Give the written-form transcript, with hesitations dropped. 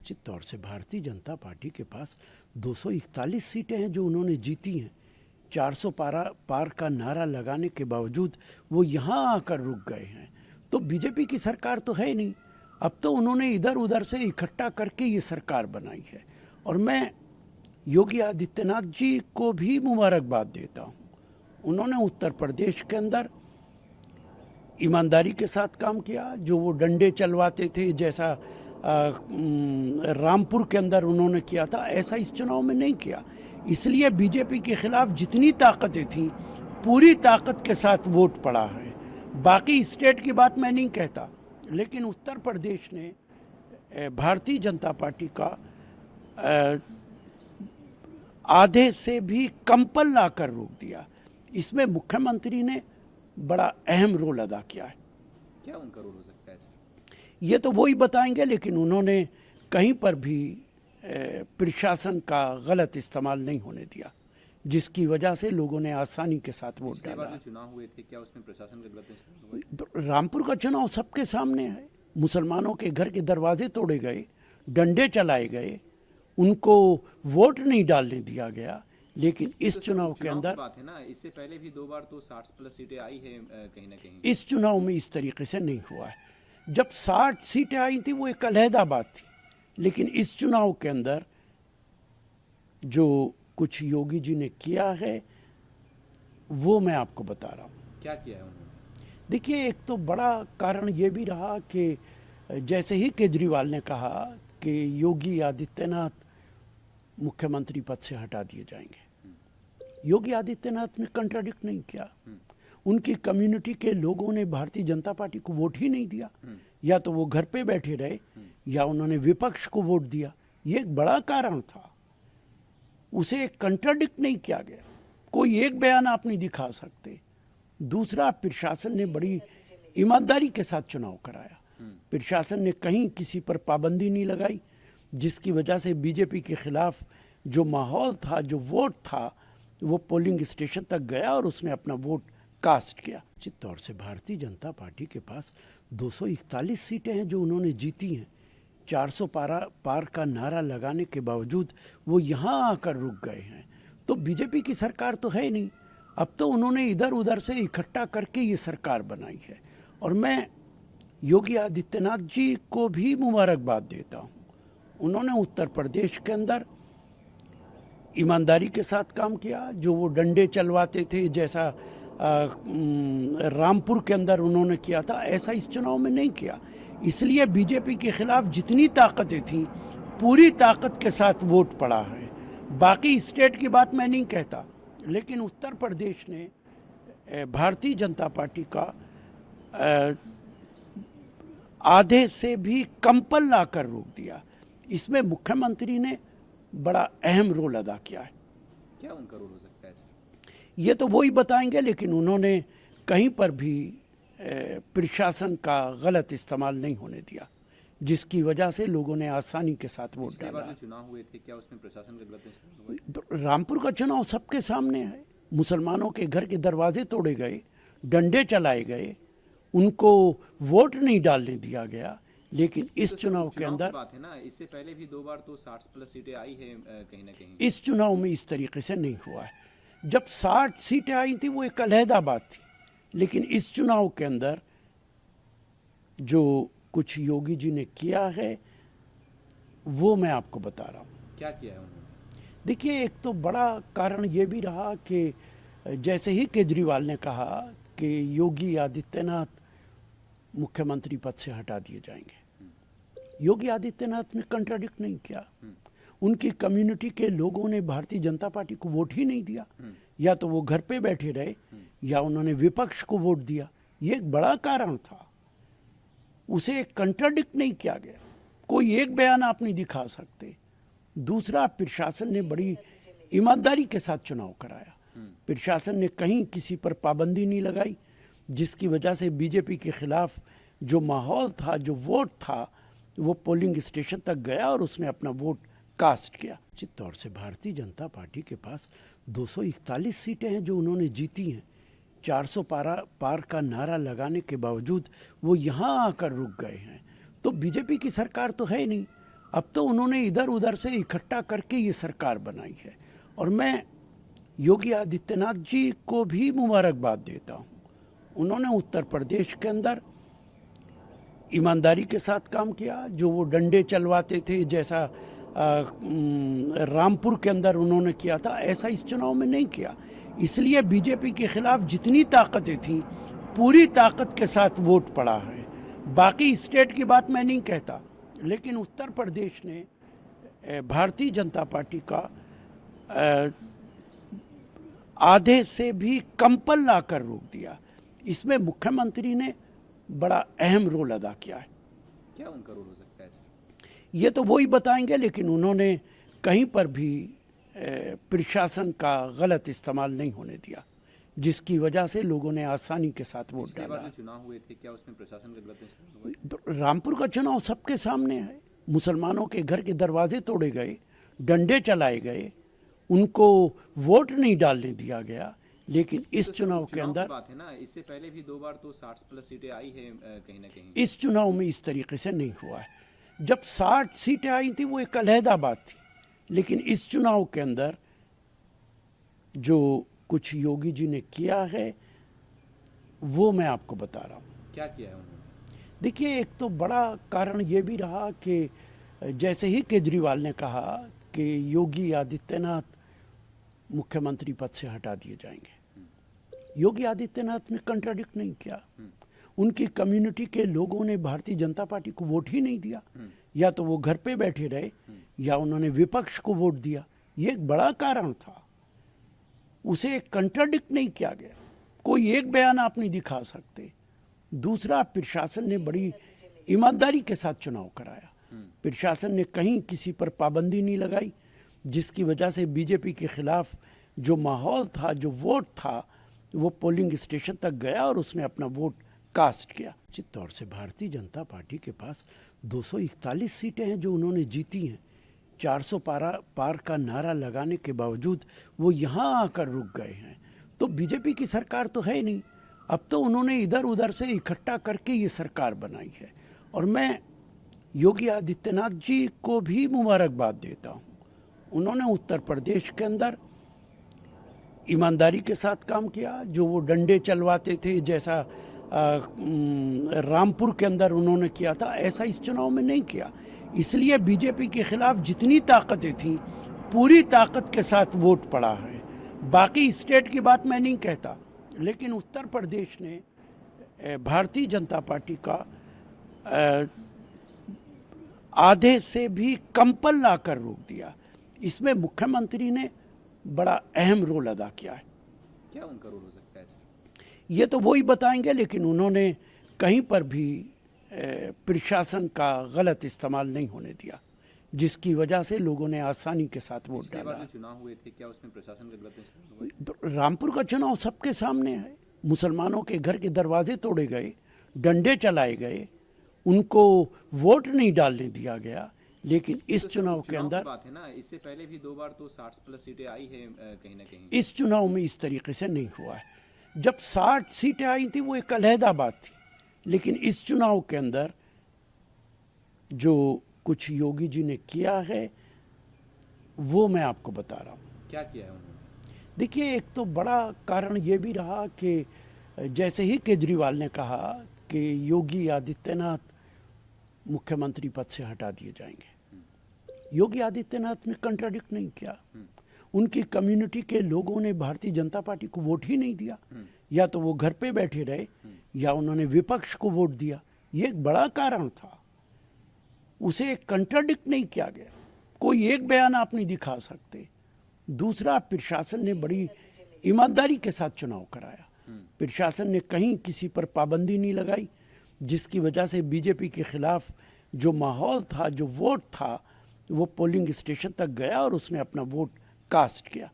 निश्चित तौर से भारतीय जनता पार्टी के पास 241 सीटें हैं जो उन्होंने जीती हैं। 400 पार का नारा लगाने के बावजूद वो यहाँ आकर रुक गए हैं। तो बीजेपी की सरकार तो है नहीं, अब तो उन्होंने इधर उधर से इकट्ठा करके ये सरकार बनाई है। और मैं योगी आदित्यनाथ जी को भी मुबारकबाद देता हूँ। उन्होंने उत्तर प्रदेश के अंदर ईमानदारी के साथ काम किया। जो वो डंडे चलवाते थे, जैसा रामपुर के अंदर उन्होंने किया था, ऐसा इस चुनाव में नहीं किया। इसलिए बीजेपी के खिलाफ जितनी ताकतें थी पूरी ताकत के साथ वोट पड़ा है। बाकी स्टेट की बात मैं नहीं कहता, लेकिन उत्तर प्रदेश ने भारतीय जनता पार्टी का आधे से भी कम पर लाकर रोक दिया। इसमें मुख्यमंत्री ने बड़ा अहम रोल अदा किया है। क्या उनका रोल हो सकता है? ये तो वो ही बताएंगे, लेकिन उन्होंने कहीं पर भी प्रशासन का गलत इस्तेमाल नहीं होने दिया, जिसकी वजह से लोगों ने आसानी के साथ वोट डाला। जो चुनाव हुए थे, क्या उसमें प्रशासन का गलत इस्तेमाल हुआ? रामपुर का चुनाव सबके सामने है। मुसलमानों के घर के दरवाजे तोड़े गए, डंडे चलाए गए, उनको वोट नहीं डालने दिया गया। लेकिन इस चुनाव के अंदर बात है ना, इससे पहले भी 2 बार तो 60+ सीटें आई है कहीं ना कहीं। इस चुनाव में इस तरीके से नहीं हुआ है। जब 60 सीटें आई थी वो एक अलहदा बात थी, लेकिन इस चुनाव के अंदर जो कुछ योगी जी ने किया है वो मैं आपको बता रहा हूँ। क्या किया है उन्होंने? देखिए, एक तो बड़ा कारण ये भी रहा कि जैसे ही केजरीवाल ने कहा कि योगी आदित्यनाथ मुख्यमंत्री पद से हटा दिए जाएंगे, योगी आदित्यनाथ ने कंट्राडिक्ट नहीं किया। उनकी कम्युनिटी के लोगों ने भारतीय जनता पार्टी को वोट ही नहीं दिया। या तो वो घर पे बैठे रहे या उन्होंने विपक्ष को वोट दिया। ये एक बड़ा कारण था, उसे कंट्राडिक्ट नहीं किया गया। कोई एक बयान आप नहीं दिखा सकते। दूसरा, प्रशासन ने बड़ी ईमानदारी के साथ चुनाव कराया। प्रशासन ने कहीं किसी पर पाबंदी नहीं लगाई, जिसकी वजह से बीजेपी के खिलाफ जो माहौल था, जो वोट था, वो पोलिंग स्टेशन तक गया और उसने अपना वोट कास्ट किया। निश्चित तौर से भारतीय जनता पार्टी के पास 241 सीटें हैं जो उन्होंने जीती हैं। 400 पार का नारा लगाने के बावजूद वो यहाँ आकर रुक गए हैं। तो बीजेपी की सरकार तो है नहीं, अब तो उन्होंने इधर उधर से इकट्ठा करके ये सरकार बनाई है। और मैं योगी आदित्यनाथ जी को भी मुबारकबाद देता हूँ। उन्होंने उत्तर प्रदेश के अंदर ईमानदारी के साथ काम किया। जो वो डंडे चलवाते थे, जैसा रामपुर के अंदर उन्होंने किया था, ऐसा इस चुनाव में नहीं किया। इसलिए बीजेपी के खिलाफ जितनी ताकतें थी पूरी ताकत के साथ वोट पड़ा है। बाकी स्टेट की बात मैं नहीं कहता, लेकिन उत्तर प्रदेश ने भारतीय जनता पार्टी का आधे से भी कम पर लाकर रोक दिया। इसमें मुख्यमंत्री ने बड़ा अहम रोल अदा किया है। क्या उनका रोल हो सकता है? ये तो वो ही बताएंगे, लेकिन उन्होंने कहीं पर भी प्रशासन का गलत इस्तेमाल नहीं होने दिया, जिसकी वजह से लोगों ने आसानी के साथ वोट डाला। जो चुनाव हुए थे, क्या उसमें प्रशासन का गलत इस्तेमाल हुआ? रामपुर का चुनाव सबके सामने है। मुसलमानों के घर के दरवाजे तोड़े गए, डंडे चलाए गए, उनको वोट नहीं डालने दिया गया। लेकिन इस चुनाव के अंदर बात है ना, इससे पहले भी 2 बार तो 60+ सीटें आई है कहीं ना कहीं। इस चुनाव में इस तरीके से नहीं हुआ है। जब 60 सीटें आई थी वो एक अलहदा बात थी, लेकिन इस चुनाव के अंदर जो कुछ योगी जी ने किया है वो मैं आपको बता रहा हूँ। क्या किया है उन्होंने? देखिए, एक तो बड़ा कारण ये भी रहा कि जैसे ही केजरीवाल ने कहा कि योगी आदित्यनाथ मुख्यमंत्री पद से हटा दिए जाएंगे, योगी आदित्यनाथ ने कंट्राडिक्ट नहीं किया। उनकी कम्युनिटी के लोगों ने भारतीय जनता पार्टी को वोट ही नहीं दिया। या तो वो घर पे बैठे रहे या उन्होंने विपक्ष को वोट दिया। ये एक बड़ा कारण था, उसे कंट्राडिक्ट नहीं किया गया। कोई एक बयान आप नहीं दिखा सकते। दूसरा, प्रशासन ने बड़ी ईमानदारी के साथ चुनाव कराया। प्रशासन ने कहीं किसी पर पाबंदी नहीं लगाई, जिसकी वजह से बीजेपी के खिलाफ जो माहौल था, जो वोट था, वो पोलिंग स्टेशन तक गया और उसने अपना वोट कास्ट किया। निश्चित तौर से भारतीय जनता पार्टी के पास 241 सीटें हैं जो उन्होंने जीती हैं। 400 पार का नारा लगाने के बावजूद वो यहाँ आकर रुक गए हैं। तो बीजेपी की सरकार तो है नहीं, अब तो उन्होंने इधर उधर से इकट्ठा करके ये सरकार बनाई है। और मैं योगी आदित्यनाथ जी को भी मुबारकबाद देता हूँ। उन्होंने उत्तर प्रदेश के अंदर ईमानदारी के साथ काम किया। जो वो डंडे चलवाते थे, जैसा रामपुर के अंदर उन्होंने किया था, ऐसा इस चुनाव में नहीं किया। इसलिए बीजेपी के खिलाफ जितनी ताकतें थी, पूरी ताकत के साथ वोट पड़ा है। बाकी स्टेट की बात मैं नहीं कहता, लेकिन उत्तर प्रदेश ने भारतीय जनता पार्टी का आधे से भी कम पर लाकर रोक दिया। इसमें मुख्यमंत्री ने बड़ा अहम रोल अदा किया है। क्या उनका रोल हो सकता है? ये तो वो ही बताएंगे, लेकिन उन्होंने कहीं पर भी प्रशासन का गलत इस्तेमाल नहीं होने दिया, जिसकी वजह से लोगों ने आसानी के साथ वोट डाला। जो चुनाव हुए थे, क्या उसमें प्रशासन का गलत इस्तेमाल हुआ? रामपुर का चुनाव सबके सामने है। मुसलमानों के घर के दरवाजे तोड़े गए, डंडे चलाए गए, उनको वोट नहीं डालने दिया गया। लेकिन इस चुनाव के अंदर बात है ना, इससे पहले भी 2 बार तो 60+ सीटें आई है कहीं ना कहीं। इस चुनाव में इस तरीके से नहीं हुआ है। जब 60 सीटें आई थी वो एक अलहदा बात थी, लेकिन इस चुनाव के अंदर जो कुछ योगी जी ने किया है वो मैं आपको बता रहा हूँ। क्या किया है उन्होंने? देखिए, एक तो बड़ा कारण ये भी रहा कि जैसे ही केजरीवाल ने कहा कि योगी आदित्यनाथ मुख्यमंत्री पद से हटा दिए जाएंगे, योगी आदित्यनाथ ने कंट्राडिक्ट नहीं किया। उनकी कम्युनिटी के लोगों ने भारतीय जनता पार्टी को वोट ही नहीं दिया। या तो वो घर पे बैठे रहे या उन्होंने विपक्ष को वोट दिया। ये एक बड़ा कारण था, उसे कंट्राडिक्ट नहीं किया गया। कोई एक बयान आप नहीं दिखा सकते। दूसरा, प्रशासन ने बड़ी ईमानदारी के साथ चुनाव कराया। प्रशासन ने कहीं किसी पर पाबंदी नहीं लगाई, जिसकी वजह से बीजेपी के खिलाफ जो माहौल था, जो वोट था, वो पोलिंग स्टेशन तक गया और उसने अपना वोट कास्ट किया। निश्चित तौर से भारतीय जनता पार्टी के पास 241 सीटें हैं जो उन्होंने जीती हैं। 400 पार का नारा लगाने के बावजूद वो यहाँ आकर रुक गए हैं। तो बीजेपी की सरकार तो है नहीं। अब तो उन्होंने इधर उधर से इकट्ठा करके ये सरकार बनाई है। और मैं योगी आदित्यनाथ जी को भी मुबारकबाद देता हूँ। उन्होंने उत्तर प्रदेश के अंदर ईमानदारी के साथ काम किया। जो वो डंडे चलवाते थे, जैसा रामपुर के अंदर उन्होंने किया था, ऐसा इस चुनाव में नहीं किया। इसलिए बीजेपी के खिलाफ जितनी ताकतें थी, पूरी ताकत के साथ वोट पड़ा है। बाकी स्टेट की बात मैं नहीं कहता, लेकिन उत्तर प्रदेश ने भारतीय जनता पार्टी का आधे से भी कम पर लाकर रोक दिया। इसमें मुख्यमंत्री ने बड़ा अहम रोल अदा किया है। क्या उनका रोल हो सकता है? ये तो वो ही बताएंगे, लेकिन उन्होंने कहीं पर भी प्रशासन का गलत इस्तेमाल नहीं होने दिया, जिसकी वजह से लोगों ने आसानी के साथ वोट डाला। जो चुनाव हुए थे, क्या उसमें प्रशासन का गलत इस्तेमाल हुआ? रामपुर का चुनाव सबके सामने है। मुसलमानों के घर के दरवाजे तोड़े गए, डंडे चलाए गए, उनको वोट नहीं डालने दिया गया। लेकिन इस चुनाव के अंदर बात है ना, इससे पहले भी 2 बार तो 60+ सीटें आई है कहीं ना कहीं। इस चुनाव में इस तरीके से नहीं हुआ है। जब 60 सीटें आई थी वो एक अलहदा बात थी, लेकिन इस चुनाव के अंदर जो कुछ योगी जी ने किया है वो मैं आपको बता रहा हूँ। क्या किया है उन्होंने? देखिए, एक तो बड़ा कारण ये भी रहा कि जैसे ही केजरीवाल ने कहा कि योगी आदित्यनाथ मुख्यमंत्री पद से हटा दिए जाएंगे, योगी आदित्यनाथ ने कंट्राडिक्ट नहीं किया। उनकी कम्युनिटी के लोगों ने भारतीय जनता पार्टी को वोट ही नहीं दिया। या तो वो घर पे बैठे रहे या उन्होंने विपक्ष को वोट दिया। ये एक बड़ा कारण था, उसे कंट्राडिक्ट नहीं किया गया। कोई एक बयान आप नहीं दिखा सकते। दूसरा, प्रशासन ने बड़ी ईमानदारी के साथ चुनाव कराया। प्रशासन ने कहीं किसी पर पाबंदी नहीं लगाई, जिसकी वजह से बीजेपी के खिलाफ जो माहौल था, जो वोट था, वो पोलिंग स्टेशन तक गया और उसने अपना वोट कास्ट किया।